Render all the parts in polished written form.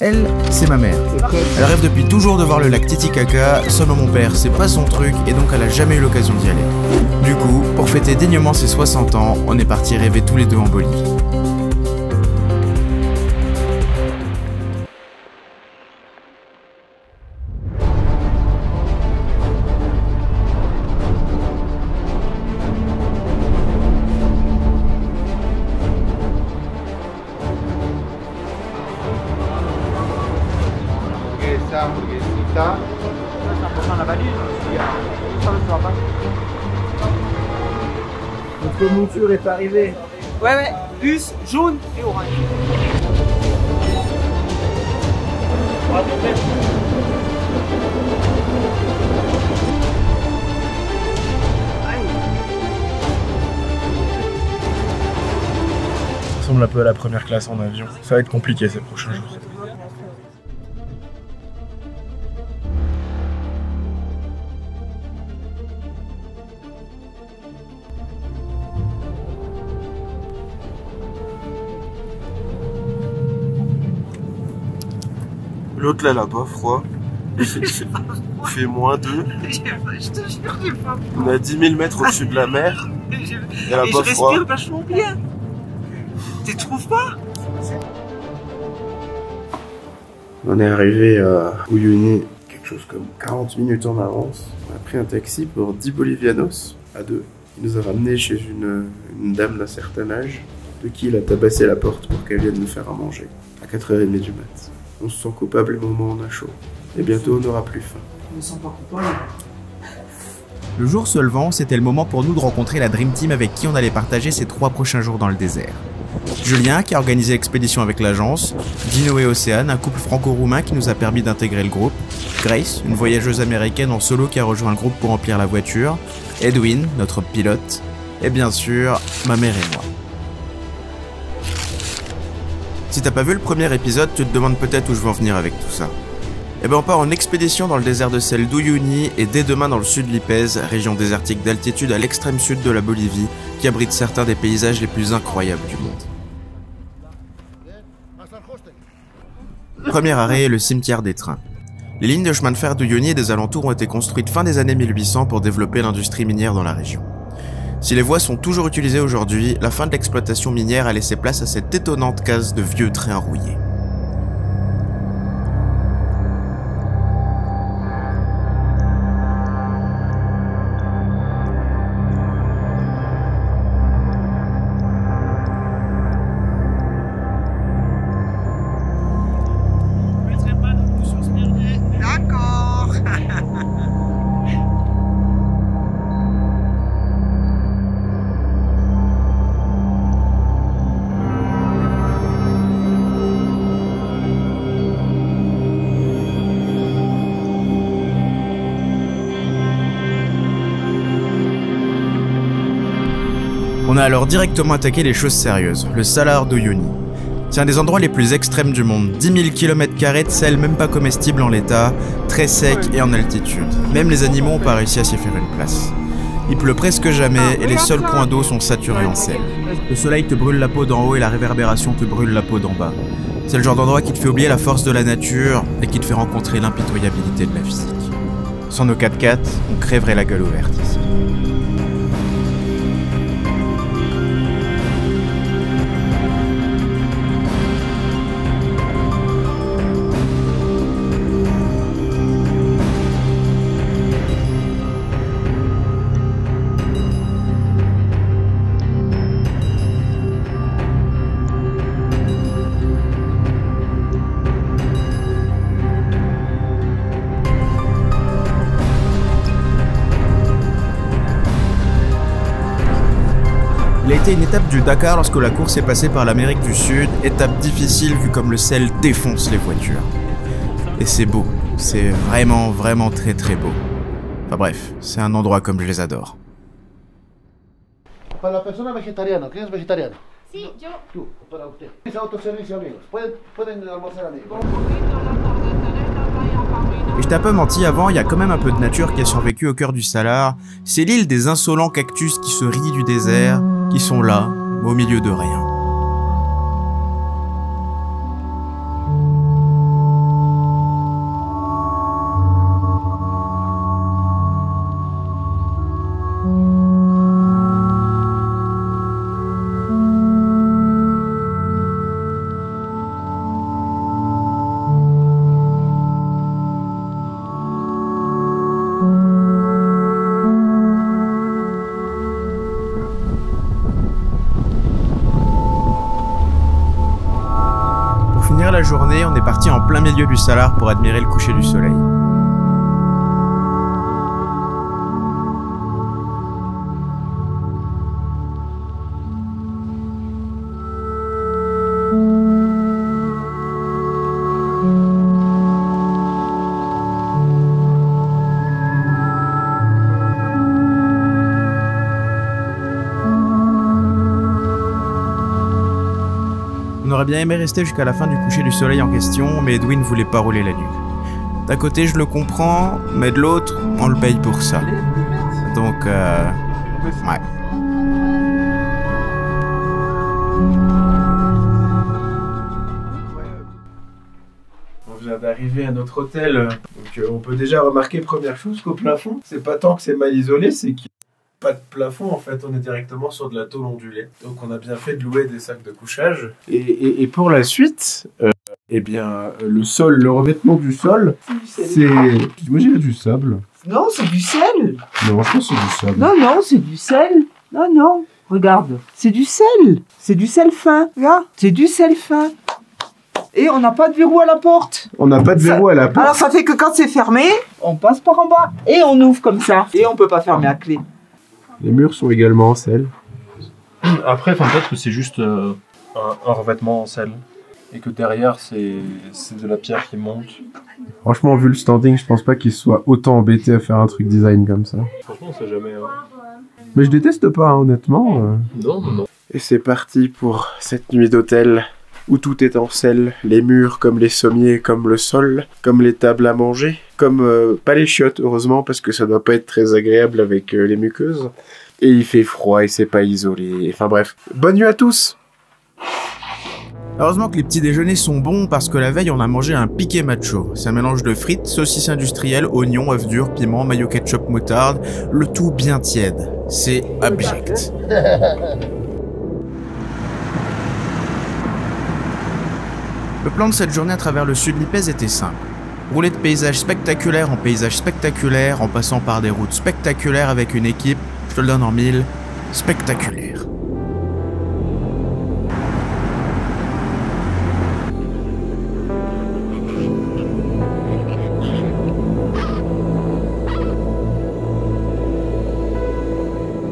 Elle, c'est ma mère. Elle rêve depuis toujours de voir le lac Titicaca, seulement mon père, c'est pas son truc et donc elle a jamais eu l'occasion d'y aller. Du coup, pour fêter dignement ses 60 ans, on est partis rêver tous les deux en Bolivie. Hamburguesita. C'est important la valise. Ça ne sera pas. Notre monture est arrivée. Ouais, bus jaune et orange. Ça ressemble un peu à la première classe en avion. Ça va être compliqué ces prochains jours. L'autre là, là-bas, froid. Il fait moins 2. Je te jure, j'ai pas. On a 10 000 mètres au-dessus de la mer. Et là-bas, je froid. respire vachement bien. Tu trouves pas? On est arrivé à Uyuni, quelque chose comme 40 minutes en avance. On a pris un taxi pour 10 bolivianos à 2. Il nous a ramené chez une dame d'un certain âge, de qui il a tabassé la porte pour qu'elle vienne nous faire à manger. À 4h30 du mat. On se sent coupable au moment où on a chaud. Et bientôt on n'aura plus faim. Je me sens pas coupable. Le jour se levant, c'était le moment pour nous de rencontrer la Dream Team avec qui on allait partager ces 3 prochains jours dans le désert. Julien, qui a organisé l'expédition avec l'agence, Dino et Océane, un couple franco-roumain qui nous a permis d'intégrer le groupe, Grace, une voyageuse américaine en solo qui a rejoint le groupe pour remplir la voiture, Edwin, notre pilote, et bien sûr, ma mère et moi. Si t'as pas vu le premier épisode, tu te demandes peut-être où je veux en venir avec tout ça. Eh ben on part en expédition dans le désert de sel d'Uyuni et dès demain dans le sud de l'Ipèze, région désertique d'altitude à l'extrême sud de la Bolivie, qui abrite certains des paysages les plus incroyables du monde. Premier arrêt, le cimetière des trains. Les lignes de chemin de fer d'Uyuni et des alentours ont été construites fin des années 1800 pour développer l'industrie minière dans la région. Si les voies sont toujours utilisées aujourd'hui, la fin de l'exploitation minière a laissé place à cette étonnante case de vieux trains rouillés. On a alors directement attaqué les choses sérieuses, le Salar d'Uyuni. C'est un des endroits les plus extrêmes du monde, 10 000 km² de sel même pas comestible en l'état, très sec et en altitude. Même les animaux n'ont pas réussi à s'y faire une place. Il pleut presque jamais et les seuls points d'eau sont saturés en sel. Le soleil te brûle la peau d'en haut et la réverbération te brûle la peau d'en bas. C'est le genre d'endroit qui te fait oublier la force de la nature et qui te fait rencontrer l'impitoyabilité de la physique. Sans nos 4x4, on crèverait la gueule ouverte ici. Il a été une étape du Dakar lorsque la course est passée par l'Amérique du Sud, étape difficile vu comme le sel défonce les voitures. Et c'est beau, c'est vraiment très beau. Enfin bref, c'est un endroit comme je les adore. Para la persona vegetariana, ¿quién es vegetariano? Sí, yo. Tú, para usted. Es autoservicio, amigos. Pueden almorzar, amigos. Et je t'ai un peu menti avant, il y a quand même un peu de nature qui a survécu au cœur du Salar. C'est l'île des insolents cactus qui se rient du désert, qui sont là, au milieu de rien. journée, on est parti en plein milieu du Salar pour admirer le coucher du soleil. On aurait bien aimé rester jusqu'à la fin du coucher du soleil en question, mais Edwin voulait pas rouler la nuit. D'un côté, je le comprends, mais de l'autre, on le paye pour ça. Donc, ouais. On vient d'arriver à notre hôtel, donc on peut déjà remarquer, première chose, qu'au plafond, c'est pas tant que c'est mal isolé, c'est qu'il n'y a pas de plafond, en fait, on est directement sur de la tôle ondulée. Donc on a bien fait de louer des sacs de couchage. Et pour la suite, eh bien, le sol, le revêtement du sol, c'est... Moi j'irais du sable. Non, c'est du sel. Non, je pense que c'est du sable. Non, non, c'est du sel. Non, non, regarde. C'est du sel. C'est du sel fin. Regarde, c'est du sel fin. Et on n'a pas de verrou à la porte. On n'a pas de verrou à la porte. Alors ça fait que quand c'est fermé, on passe par en bas. Et on ouvre comme ça. Et on peut pas fermer à clé. Les murs sont également en sel. Après, peut-être que c'est juste un revêtement en sel. Et que derrière, c'est de la pierre qui monte. Franchement, vu le standing, je pense pas qu'il soit autant embêté à faire un truc design comme ça. Franchement, on sait jamais. Mais je déteste pas, hein, honnêtement. Non, non, non. Et c'est parti pour cette nuit d'hôtel où tout est en sel, les murs comme les sommiers, comme le sol, comme les tables à manger, comme pas les chiottes heureusement parce que ça doit pas être très agréable avec les muqueuses. Et il fait froid et c'est pas isolé. Enfin bref, bonne nuit à tous. Heureusement que les petits déjeuners sont bons parce que la veille on a mangé un piqué macho. C'est un mélange de frites, saucisses industrielles, oignons, œufs durs, piment, mayo ketchup, moutarde, le tout bien tiède. C'est abject. Le plan de cette journée à travers le sud Lipèze était simple. Rouler de paysage spectaculaire en paysage spectaculaire en passant par des routes spectaculaires avec une équipe, je te le donne en 1000, spectaculaire.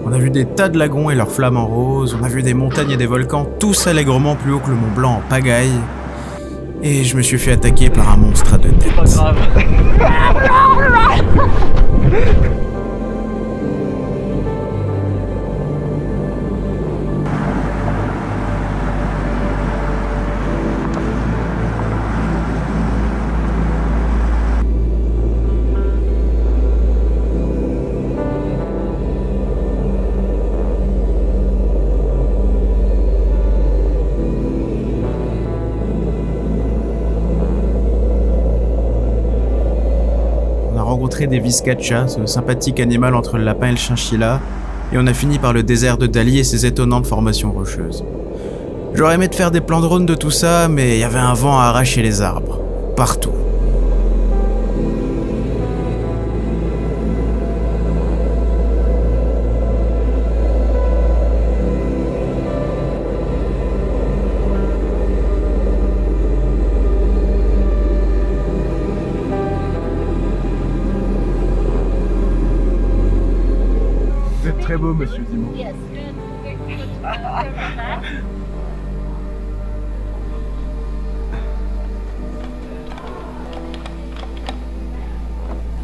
On a vu des tas de lagons et leurs flammes en rose, on a vu des montagnes et des volcans, tous allègrement plus haut que le Mont Blanc en pagaille. Et je me suis fait attaquer par un monstre à deux têtes. Pas grave. Rencontré des vizcachas, ce sympathique animal entre le lapin et le chinchilla, et on a fini par le désert de Dali et ses étonnantes formations rocheuses. J'aurais aimé de faire des plans drones de tout ça, mais il y avait un vent à arracher les arbres. Partout. Très beau, monsieur Dimon.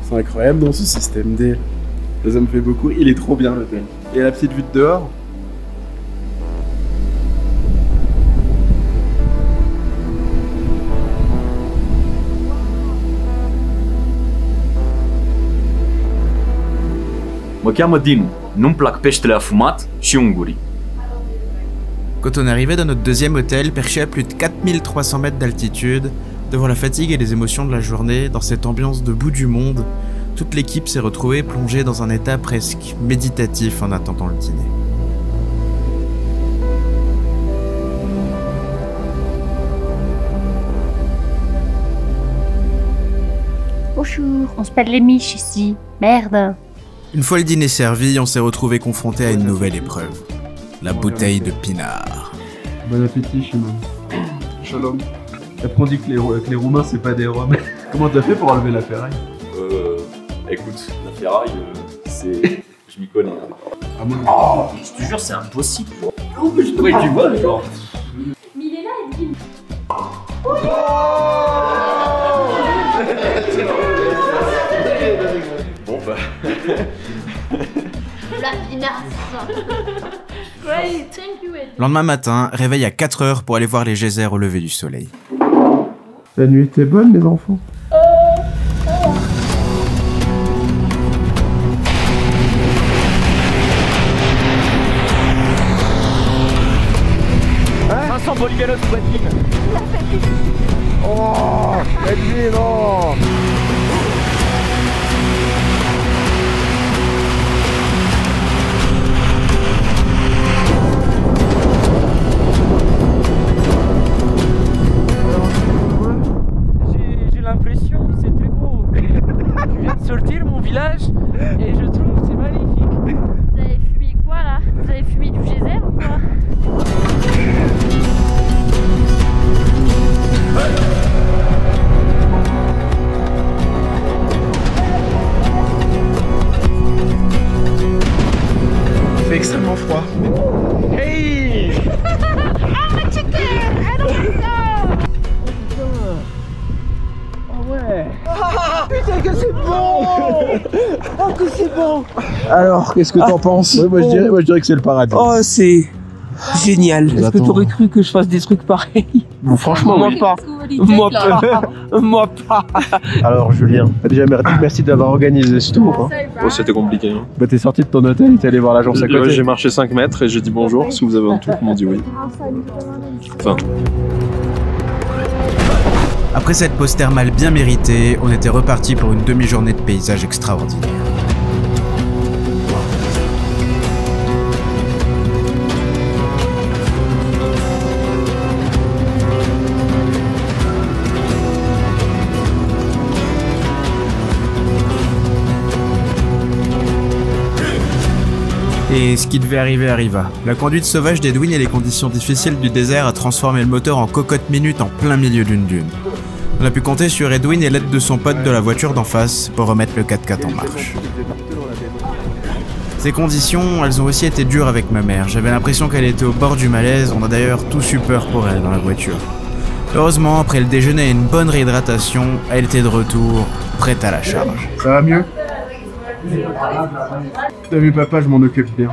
C'est incroyable dans ce système D. Ça me fait beaucoup. Il est trop bien l'hôtel. Et la petite vue de dehors. Mă cheamă Dinu, nu-mi plac peștele afumat și ungurii. Quand on est arrivé dans notre deuxième hôtel, perché à plus de 4300 mètres d'altitude, devant la fatigue et les émotions de la journée, dans cette ambiance de bout du monde, toute l'équipe s'est retrouvée plongée dans un état presque méditatif en attendant le dîner. Bonjour, on se pèle les miches ici. Merde. Une fois le dîner servi, on s'est retrouvé confronté à une nouvelle épreuve. La bouteille de pinard. Bon appétit, Shimon. Shalom. Après on dit que les Roumains c'est pas des Roms. Comment t'as fait pour enlever la ferraille? Écoute, la ferraille, c'est... Je m'y connais. Ah bon? Oh, je te jure, c'est impossible. Oh, mais je tu vois, genre. Mais il est là, Edwin. Bon bah... La finasse. Great, thank you, Edwin. Lendemain matin, réveil à 4 h pour aller voir les geysers au lever du soleil. La nuit était bonne les enfants? Vincent Bolivianos ou Edwin? Oh, Edwin, non. J'ai l'impression que c'est très beau. Je viens de sortir mon village et je trouve que c'est magnifique. Vous avez fumé quoi là? Vous avez fumé du geyser ou quoi? Il fait extrêmement froid. Hey! Putain que c'est bon! Oh que c'est bon! Alors, qu'est-ce que t'en penses? Ouais, moi je dirais que c'est le paradis. Oh, c'est génial. Est-ce que t'aurais cru que je fasse des trucs pareils? Bon, franchement, Moi pas. Moi pas. Moi pas. Alors Julien, déjà merci d'avoir organisé ce tour. Hein. Bon, c'était compliqué. Hein. Bah t'es sorti de ton hôtel et t'es allé voir l'agence à côté. Ouais, j'ai marché 5 mètres et j'ai dit bonjour, si vous avez un truc, ils m'ont dit oui. Enfin. Après cette pause thermale bien méritée, on était reparti pour une demi-journée de paysage extraordinaire. Et ce qui devait arriver arriva. La conduite sauvage d'Edwin et les conditions difficiles du désert a transformé le moteur en cocotte minute en plein milieu d'une dune. On a pu compter sur Edwin et l'aide de son pote de la voiture d'en face pour remettre le 4x4 en marche. Ces conditions, elles ont aussi été dures avec ma mère. J'avais l'impression qu'elle était au bord du malaise, on a d'ailleurs tous eu peur pour elle dans la voiture. Heureusement, après le déjeuner et une bonne réhydratation, elle était de retour, prête à la charge. Ça va mieux? T'as vu papa, je m'en occupe bien.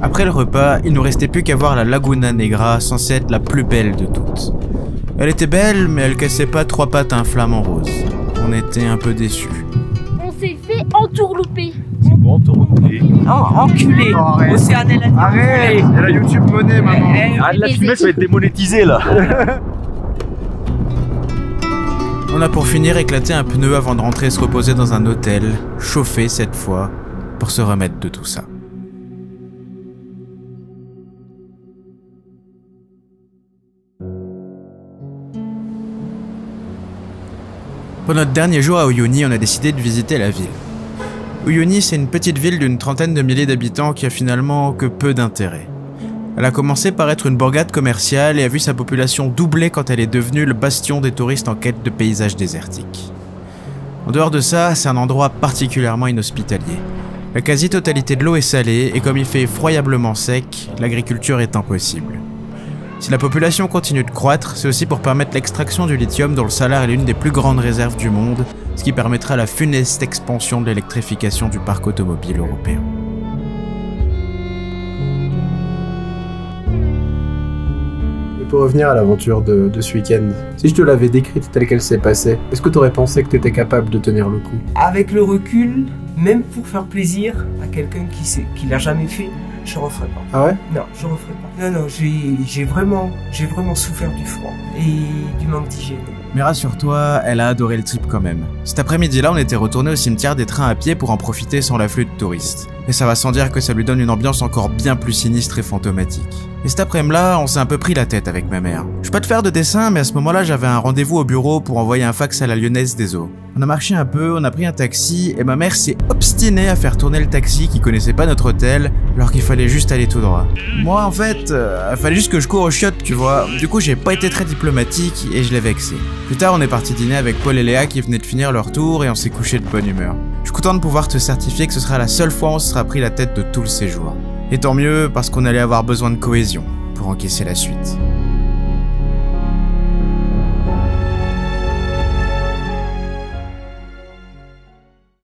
Après le repas, il nous restait plus qu'à voir la Laguna Negra, censée être la plus belle de toutes. Elle était belle, mais elle cassait pas 3 pattes à un flamant rose. On était un peu déçus. On s'est fait entourlouper. Oh, enculé. Océane, elle a dit Arrête! Il y a la YouTube monnaie maman. Ah, la fumée, ça va être démonétisé là. On a pour finir éclaté un pneu avant de rentrer se reposer dans un hôtel, chauffé cette fois, pour se remettre de tout ça. Pour notre dernier jour à Uyuni, on a décidé de visiter la ville. Uyuni, c'est une petite ville d'une trentaine de milliers d'habitants qui a finalement que peu d'intérêt. Elle a commencé par être une bourgade commerciale et a vu sa population doubler quand elle est devenue le bastion des touristes en quête de paysages désertiques. En dehors de ça, c'est un endroit particulièrement inhospitalier. La quasi-totalité de l'eau est salée et comme il fait effroyablement sec, l'agriculture est impossible. Si la population continue de croître, c'est aussi pour permettre l'extraction du lithium dont le Salar est l'une des plus grandes réserves du monde, ce qui permettra la funeste expansion de l'électrification du parc automobile européen. Pour revenir à l'aventure de ce week-end, si je te l'avais décrite telle qu'elle s'est passée, est-ce que tu aurais pensé que tu étais capable de tenir le coup? Avec le recul, même pour faire plaisir à quelqu'un qui l'a jamais fait, je referais pas. Ah ouais? Non, je referais pas. Non, j'ai vraiment souffert du froid et du manque d'hygiène. Mais rassure-toi, elle a adoré le trip quand même. Cet après-midi-là, on était retourné au cimetière des trains à pied pour en profiter sans l'afflux de touristes. mais ça va sans dire que ça lui donne une ambiance encore bien plus sinistre et fantomatique. Et cet après-midi-là, on s'est un peu pris la tête avec ma mère. Je vais pas te faire de dessin, mais à ce moment-là, j'avais un rendez-vous au bureau pour envoyer un fax à la Lyonnaise des Eaux. On a marché un peu, on a pris un taxi, et ma mère s'est obstinée à faire tourner le taxi qui connaissait pas notre hôtel, alors qu'il fallait juste aller tout droit. Moi, en fait, il fallait juste que je cours aux chiottes, tu vois. Du coup, j'ai pas été très diplomatique et je l'ai vexé. Plus tard, on est parti dîner avec Paul et Léa qui venaient de finir leur tour et on s'est couché de bonne humeur. Je suis content de pouvoir te certifier que ce sera la seule fois où on se sera pris la tête de tout le séjour. Et tant mieux, parce qu'on allait avoir besoin de cohésion pour encaisser la suite.